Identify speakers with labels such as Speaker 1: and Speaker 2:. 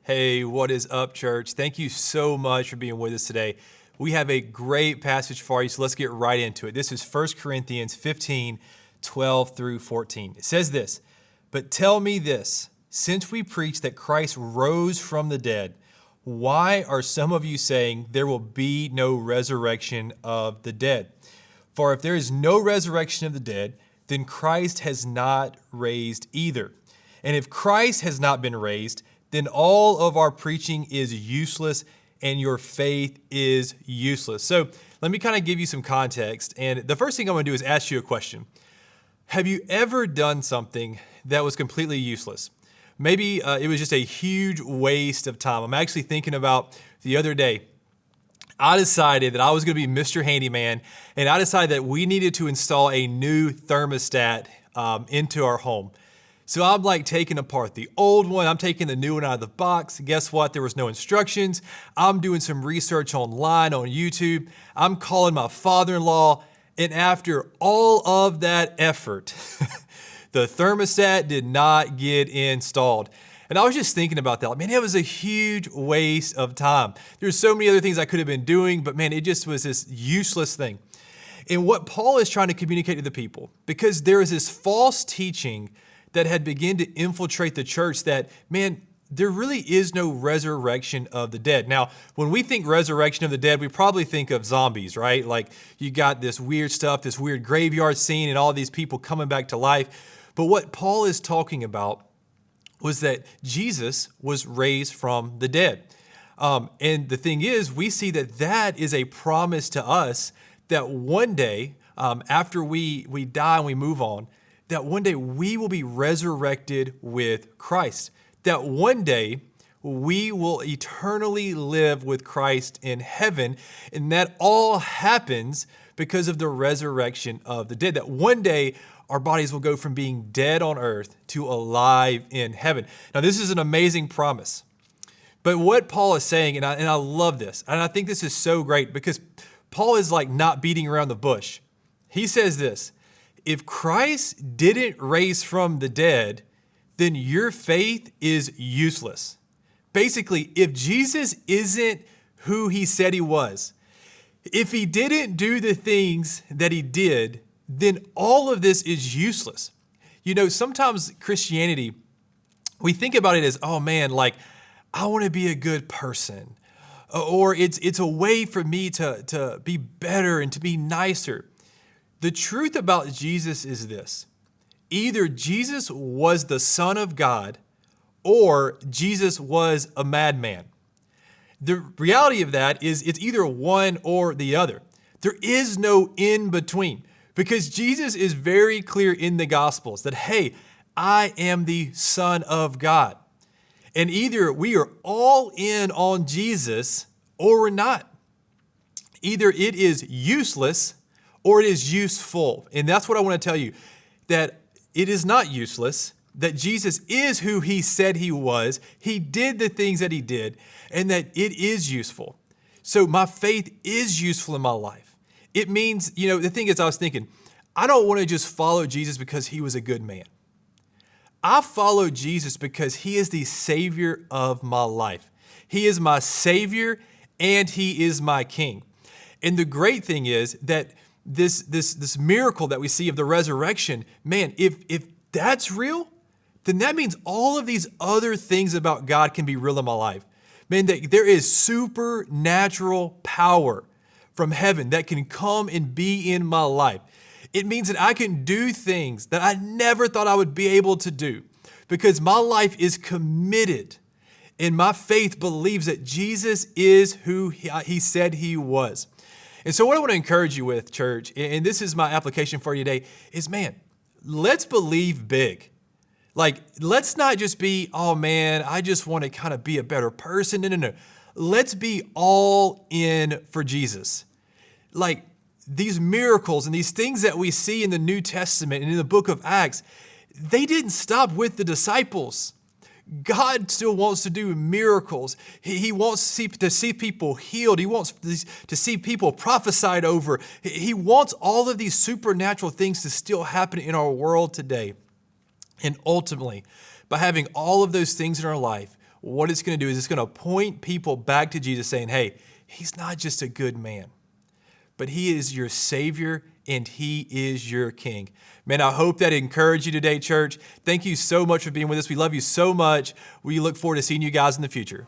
Speaker 1: Hey, what is up, church? Thank you so much for being with us today. We have a great passage for you, so let's get right into it. This is 1 Corinthians 15, 12 through 14. It says this, "But tell me this, since we preach that Christ rose from the dead, why are some of you saying there will be no resurrection of the dead? For if there is no resurrection of the dead, then Christ has not raised either. And if Christ has not been raised, then all of our preaching is useless and your faith is useless." So let me kind of give you some context. And the first thing I'm going to do is ask you a question. Have you ever done something that was completely useless? Maybe it was just a huge waste of time. I'm actually thinking about the other day. I decided that I was going to be Mr. Handyman, and I decided that we needed to install a new thermostat into our home. So I'm like taking apart the old one. I'm taking the new one out of the box. Guess what? There was no instructions. I'm doing some research online on YouTube. I'm calling my father-in-law. And after all of that effort, the thermostat did not get installed. And I was just thinking about that. Man, it was a huge waste of time. There's so many other things I could have been doing, but man, it just was this useless thing. And what Paul is trying to communicate to the people, because there is this false teaching that had begun to infiltrate the church that, man, there really is no resurrection of the dead. Now, when we think resurrection of the dead, we probably think of zombies, right? Like you got this weird stuff, this weird graveyard scene and all these people coming back to life. But what Paul is talking about was that Jesus was raised from the dead. And the thing is, we see that that is a promise to us that one day, after we die and we move on, that one day we will be resurrected with Christ. That one day we will eternally live with Christ in heaven. And that all happens because of the resurrection of the dead. That one day our bodies will go from being dead on earth to alive in heaven. Now, this is an amazing promise. But what Paul is saying, and I love this, and I think this is so great because Paul is like not beating around the bush. He says this, if Christ didn't raise from the dead, then your faith is useless. Basically, if Jesus isn't who he said he was, if he didn't do the things that he did, then all of this is useless. You know, sometimes Christianity, we think about it as, oh man, like I want to be a good person, or it's a way for me to be better and to be nicer. The truth about Jesus is this. Either Jesus was the Son of God or Jesus was a madman. The reality of that is it's either one or the other. There is no in between because Jesus is very clear in the Gospels that, hey, I am the Son of God. And either we are all in on Jesus or we're not. Either it is useless or it is useful. And that's what I want to tell you, that it is not useless, that Jesus is who he said he was. He did the things that he did, and that it is useful. So my faith is useful in my life. It means, you know, the thing is, I was thinking, I don't want to just follow Jesus because he was a good man. I follow Jesus because he is the Savior of my life. He is my Savior and he is my King. And the great thing is that this miracle that we see of the resurrection, man, if that's real, then that means all of these other things about God can be real in my life. Man, that there is supernatural power from heaven that can come and be in my life. It means that I can do things that I never thought I would be able to do because my life is committed and my faith believes that Jesus is who he said he was. And so what I want to encourage you with, church, and this is my application for you today, is, man, let's believe big. Like, let's not just be, oh man, I just want to kind of be a better person. No. Let's be all in for Jesus. Like, these miracles and these things that we see in the New Testament and in the book of Acts, they didn't stop with the disciples. God still wants to do miracles. He wants to see people healed. He wants to see people prophesied over. He wants all of these supernatural things to still happen in our world today. And ultimately, by having all of those things in our life, what it's going to do is it's going to point people back to Jesus saying, hey, he's not just a good man, but he is your Savior and he is your King. Man, I hope that encouraged you today, church. Thank you so much for being with us. We love you so much. We look forward to seeing you guys in the future.